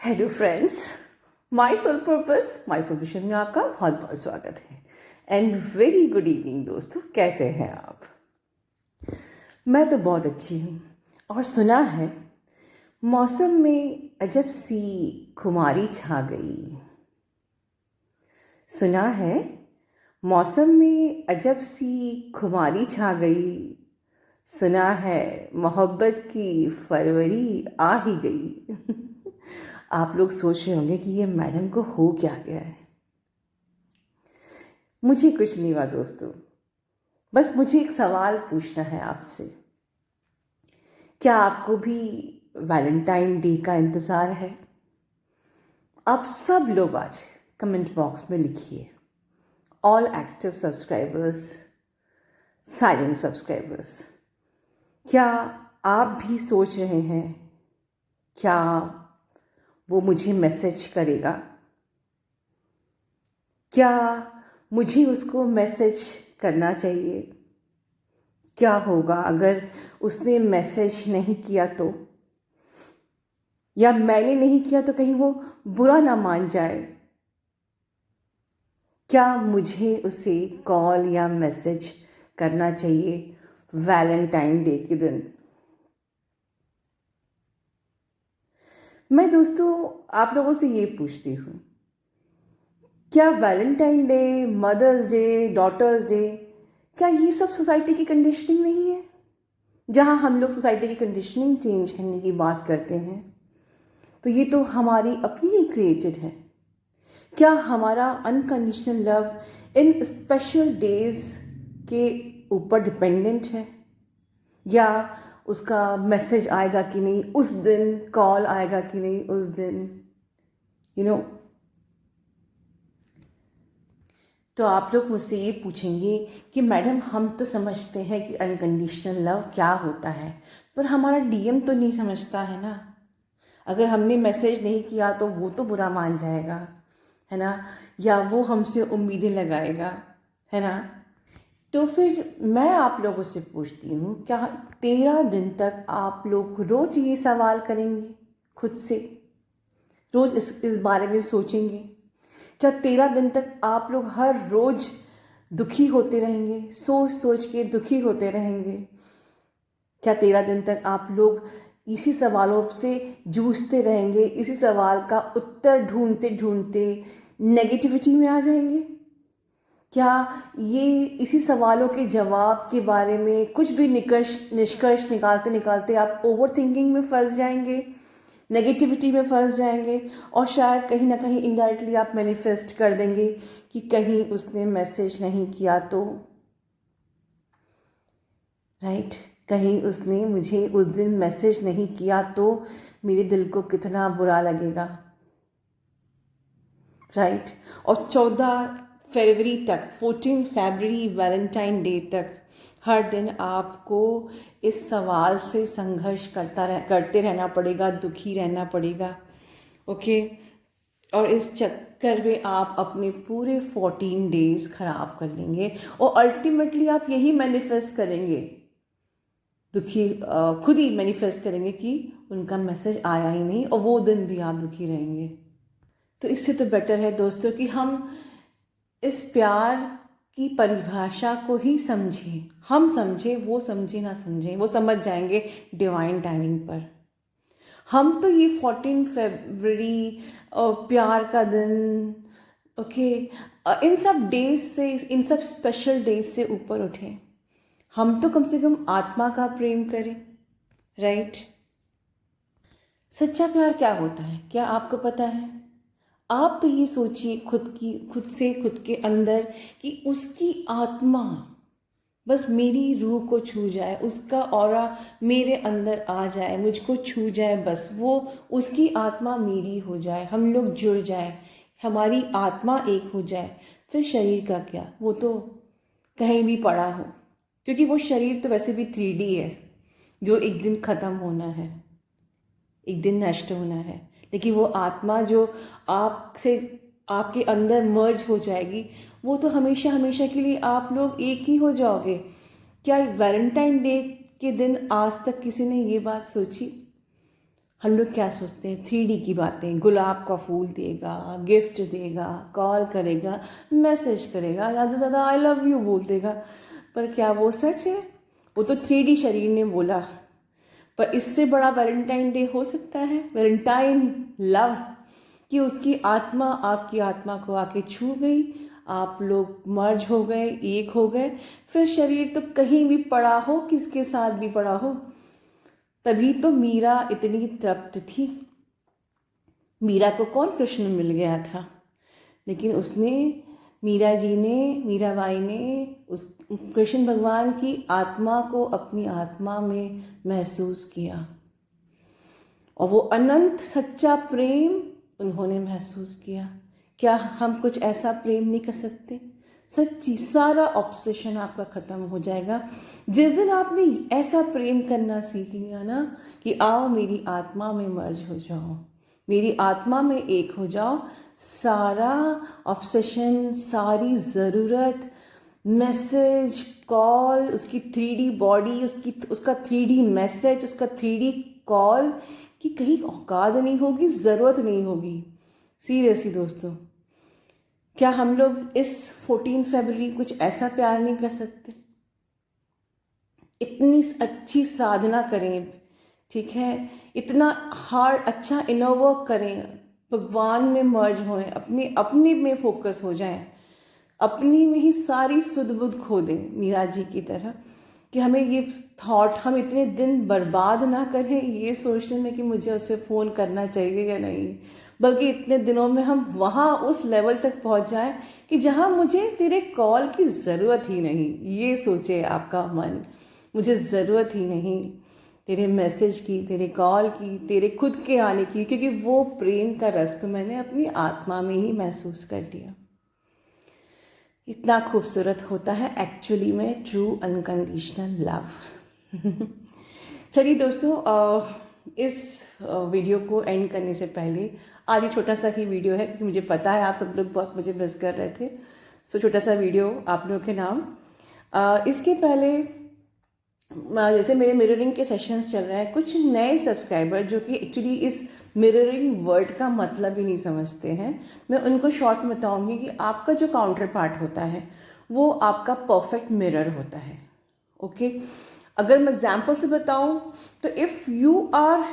Hello friends, my soul purpose my solution में आपका बहुत बहुत स्वागत है एंड वेरी गुड इवनिंग दोस्तों। कैसे हैं आप? मैं तो बहुत अच्छी हूँ। और सुना है मौसम में अजब सी खुमारी छा गई। सुना है मौसम में अजब सी खुमारी छा गई। सुना है मोहब्बत की फरवरी आ ही गई। आप लोग सोच रहे होंगे कि ये मैडम को हो क्या गया है। मुझे कुछ नहीं हुआ दोस्तों, बस मुझे एक सवाल पूछना है आपसे। क्या आपको भी वैलेंटाइन डे का इंतज़ार है? आप सब लोग आज कमेंट बॉक्स में लिखिए, all active subscribers, silent subscribers, क्या आप भी सोच रहे हैं क्या वो मुझे मैसेज करेगा? क्या मुझे उसको मैसेज करना चाहिए? क्या होगा अगर उसने मैसेज नहीं किया तो? या मैंने नहीं किया तो कहीं वो बुरा ना मान जाए? क्या मुझे उसे कॉल या मैसेज करना चाहिए वैलेंटाइन डे के दिन? मैं दोस्तों आप लोगों से ये पूछती हूँ, क्या Valentine day, mother's day, daughter's day, क्या ये सब सोसाइटी की कंडीशनिंग नहीं है? जहाँ हम लोग सोसाइटी की कंडीशनिंग चेंज करने की बात करते हैं, तो ये तो हमारी अपनी ही क्रिएटेड है। क्या हमारा unconditional love in special days के ऊपर डिपेंडेंट है? या उसका मैसेज आएगा कि नहीं उस दिन, कॉल आएगा कि नहीं उस दिन, यू नो तो आप लोग मुझसे ये पूछेंगे कि मैडम हम तो समझते हैं कि अनकंडीशनल लव क्या होता है, पर हमारा डीएम तो नहीं समझता है ना। अगर हमने मैसेज नहीं किया तो वो तो बुरा मान जाएगा, है ना, या वो हमसे उम्मीदें लगाएगा, है ना। तो फिर मैं आप लोगों से पूछती हूँ, क्या 13 दिन तक आप लोग रोज ये सवाल करेंगे खुद से? रोज इस बारे में सोचेंगे? क्या 13 दिन तक आप लोग हर रोज दुखी होते रहेंगे, सोच सोच के दुखी होते रहेंगे? क्या 13 दिन तक आप लोग इसी सवालों से जूझते रहेंगे, इसी सवाल का उत्तर ढूंढते ढूंढते नेगेटिविटी में आ जाएंगे? क्या ये इसी सवालों के जवाब के बारे में कुछ भी निष्कर्ष निकालते निकालते आप ओवर थिंकिंग में फंस जाएंगे, नेगेटिविटी में फंस जाएंगे, और शायद कहीं ना कहीं इनडायरेक्टली आप मैनिफेस्ट कर देंगे कि कहीं उसने मैसेज नहीं किया तो, राइट, कहीं उसने मुझे उस दिन मैसेज नहीं किया तो मेरे दिल को कितना बुरा लगेगा, राइट। और 14 फरवरी तक, 14 फरवरी वैलेंटाइन डे तक हर दिन आपको इस सवाल से संघर्ष करते रहना पड़ेगा, दुखी रहना पड़ेगा, ओके। और इस चक्कर में आप अपने पूरे 14 डेज खराब कर लेंगे, और अल्टीमेटली आप यही मैनिफेस्ट करेंगे, दुखी खुद ही मैनिफेस्ट करेंगे कि उनका मैसेज आया ही नहीं, और वो दिन भी आप दुखी रहेंगे। तो इससे तो बेटर है दोस्तों कि हम इस प्यार की परिभाषा को ही समझें। हम समझें, वो समझे ना समझें, वो समझ जाएंगे डिवाइन टाइमिंग पर। हम तो ये 14 फरवरी प्यार का दिन, ओके, इन सब डेज से, इन सब स्पेशल डेज से ऊपर उठें। हम तो कम से कम आत्मा का प्रेम करें, राइट। सच्चा प्यार क्या होता है, क्या आपको पता है? आप तो ये सोचिए खुद से, खुद के अंदर, कि उसकी आत्मा बस मेरी रूह को छू जाए, उसका ऑरा मेरे अंदर आ जाए, मुझको छू जाए, बस वो उसकी आत्मा मेरी हो जाए, हम लोग जुड़ जाए, हमारी आत्मा एक हो जाए। फिर शरीर का क्या, वो तो कहीं भी पड़ा हो, क्योंकि वो शरीर तो वैसे भी 3D है, जो एक दिन ख़त्म होना है, एक दिन नष्ट होना है। लेकिन वो आत्मा जो आपसे, आपके अंदर मर्ज हो जाएगी, वो तो हमेशा हमेशा के लिए आप लोग एक ही हो जाओगे। क्या वैलेंटाइन डे के दिन आज तक किसी ने ये बात सोची? हम लोग क्या सोचते हैं, 3D की बातें, गुलाब का फूल देगा, गिफ्ट देगा, कॉल करेगा, मैसेज करेगा, ज़्यादा से ज़्यादा आई लव यू बोल देगा। पर क्या वो सच है? वो तो 3D शरीर ने बोला। पर इससे बड़ा वैलेंटाइन डे हो सकता है? वैलेंटाइन लव, कि उसकी आत्मा आपकी आत्मा को आके छू गई, आप लोग मर्ज हो गए, एक हो गए। फिर शरीर तो कहीं भी पड़ा हो, किसके साथ भी पड़ा हो। तभी तो मीरा इतनी तृप्त थी। मीरा को कौन कृष्ण मिल गया था, लेकिन उसने, मीरा जी ने, मीराबाई ने उस कृष्ण भगवान की आत्मा को अपनी आत्मा में महसूस किया, और वो अनंत सच्चा प्रेम उन्होंने महसूस किया। क्या हम कुछ ऐसा प्रेम नहीं कर सकते? सच्ची, सारा ऑब्सेशन आपका ख़त्म हो जाएगा जिस दिन आपने ऐसा प्रेम करना सीख लिया ना, कि आओ मेरी आत्मा में मर्ज हो जाओ, मेरी आत्मा में एक हो जाओ। सारा ऑब्सेशन, सारी ज़रूरत, मैसेज, कॉल, उसकी 3D बॉडी, उसका 3D मैसेज, उसका 3D कॉल, कि कहीं औकात नहीं होगी, ज़रूरत नहीं होगी। सीरियसली दोस्तों, क्या हम लोग इस 14 फरवरी कुछ ऐसा प्यार नहीं कर सकते? इतनी अच्छी साधना करें, ठीक है, इतना हार्ड अच्छा इनर वर्क करें, भगवान में मर्ज होएं, अपने अपने में फोकस हो जाएं, अपनी में ही सारी सुध बुध खो दें, मीरा जी की तरह। कि हमें ये थॉट, हम इतने दिन बर्बाद ना करें ये सोचने में कि मुझे उसे फ़ोन करना चाहिए या नहीं, बल्कि इतने दिनों में हम वहाँ उस लेवल तक पहुँच जाएं कि जहाँ मुझे तेरे कॉल की ज़रूरत ही नहीं। ये सोचे आपका मन, मुझे ज़रूरत ही नहीं तेरे मैसेज की, तेरे कॉल की, तेरे खुद के आने की, क्योंकि वो प्रेम का रस तो मैंने अपनी आत्मा में ही महसूस कर लिया। इतना खूबसूरत होता है एक्चुअली में ट्रू अनकंडीशनल लव। चलिए दोस्तों, इस वीडियो को एंड करने से पहले, आज ये छोटा सा ही वीडियो है क्योंकि मुझे पता है आप सब लोग बहुत मुझे मिस कर रहे थे, सो छोटा सा वीडियो आप लोगों के नाम। इसके पहले जैसे मेरे मिररिंग के सेशंस चल रहे हैं, कुछ नए सब्सक्राइबर जो कि एक्चुअली इस मिररिंग वर्ड का मतलब ही नहीं समझते हैं, मैं उनको शॉर्ट में बताऊंगी कि आपका जो काउंटर पार्ट होता है वो आपका परफेक्ट मिरर होता है। ओके, अगर मैं एग्जाम्पल से बताऊं तो if you are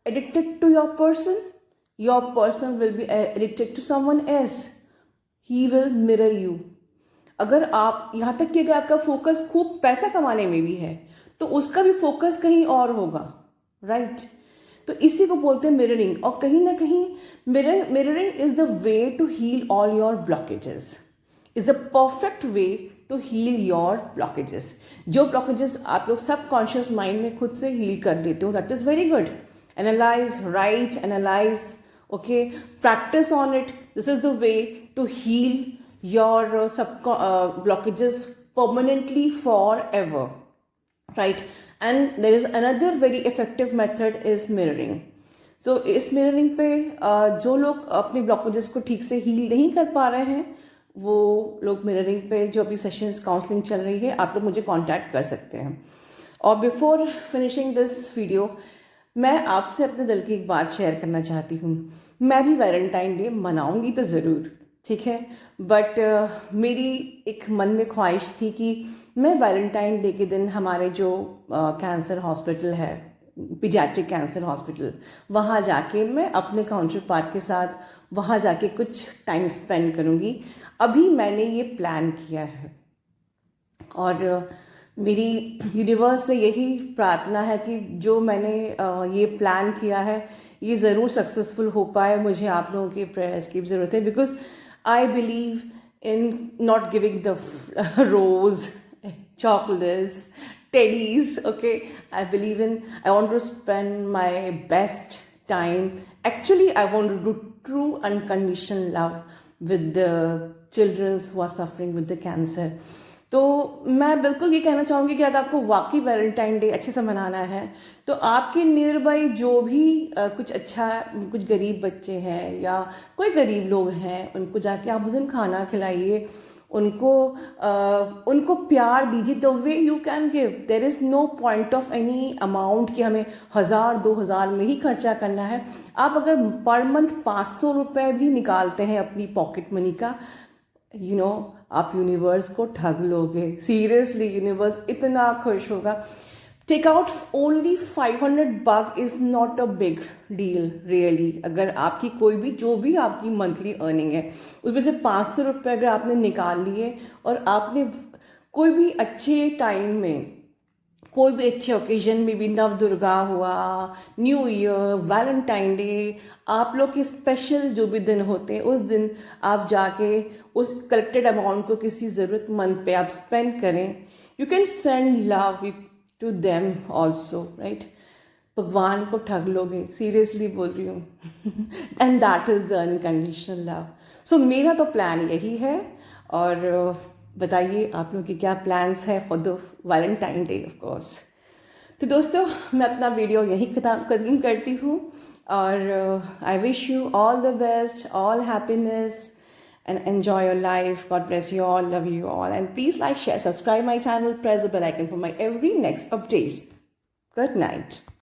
addicted to your person will be addicted to someone else, he will mirror you. अगर आप, यहाँ तक कि अगर आपका फोकस खूब पैसा कमाने में भी है तो उसका भी फोकस कहीं और होगा, राइट? तो इसी को बोलते हैं मिररिंग। और कहीं ना कहीं mirroring is the way to heal all your blockages, is the perfect way to heal your blockages. जो ब्लॉकेजेस आप लोग सबकॉन्शियस माइंड में खुद से हील कर लेते हो, that is very good. Analyze, right, analyze, okay, practice on it. This is the way to heal your blockages permanently forever, right? And there is another very effective method is mirroring. So इस mirroring पे जो लोग अपने blockages को ठीक से heal नहीं कर पा रहे हैं, वो लोग mirroring पे जो अभी sessions counseling चल रही है, आप लोग मुझे contact कर सकते हैं। और before finishing this video, मैं आपसे अपने दिल की एक बात शेयर करना चाहती हूँ। मैं भी वैलेंटाइन डे मनाऊंगी तो ज़रूर, ठीक है, बट मेरी एक मन में ख्वाहिश थी कि मैं वैलेंटाइन डे के दिन हमारे जो कैंसर हॉस्पिटल है, पीडियाट्रिक कैंसर हॉस्पिटल, वहाँ जाके मैं अपने काउंटर पार्ट के साथ वहाँ जाके कुछ टाइम स्पेंड करूँगी। अभी मैंने ये प्लान किया है और मेरी यूनिवर्स से यही प्रार्थना है कि जो मैंने ये प्लान किया है ये ज़रूर सक्सेसफुल हो पाए। मुझे आप लोगों की प्रेयर्स की ज़रूरत है, because I believe in not giving the rose, chocolates, teddies, okay? I believe in, I want to spend my best time. Actually, I want to do true unconditional love with the children who are suffering with the cancer. तो मैं बिल्कुल ये कहना चाहूँगी कि अगर आपको वाकई वैलेंटाइन डे अच्छे से मनाना है तो आपके नियर बाई जो भी कुछ अच्छा, कुछ गरीब बच्चे हैं या कोई गरीब लोग हैं, उनको जाके आप उस दिन खाना खिलाइए, उनको उनको प्यार दीजिए the way you can give. There is no point of any amount कि हमें 1,000-2,000 में ही खर्चा करना है. आप अगर पर मंथ 500 रुपये भी निकालते हैं अपनी पॉकेट मनी का, आप यूनिवर्स को ठग लोगे. सीरियसली यूनिवर्स इतना खुश होगा. Take out only $500 is not a big deal really. अगर आपकी कोई भी जो भी आपकी मंथली अर्निंग है उसमें से 500 रुपये अगर आपने निकाल लिए और आपने कोई भी अच्छे टाइम में, कोई भी अच्छे ओकेजन में भी, नव दुर्गा हुआ, न्यू ईयर, वैलेंटाइन डे, आप लोग के स्पेशल जो भी दिन होते हैं उस दिन आप जाके उस कलेक्टेड अमाउंट को किसी ज़रूरतमंद पे आप स्पेंड करें. You can send love to them also, right. भगवान को ठग लोगे, सीरियसली बोल रही हूँ. And that is the unconditional love. So मेरा तो प्लान यही है. और बताइए आप लोगों के क्या प्लान्स हैं for the Valentine day of course. तो दोस्तों मैं अपना वीडियो यहीं खत्म करती हूँ. और I wish you all the best, all happiness and enjoy your life. God bless you all, love you all, and please like, share, subscribe my channel, press the bell icon for my every next updates. Good night.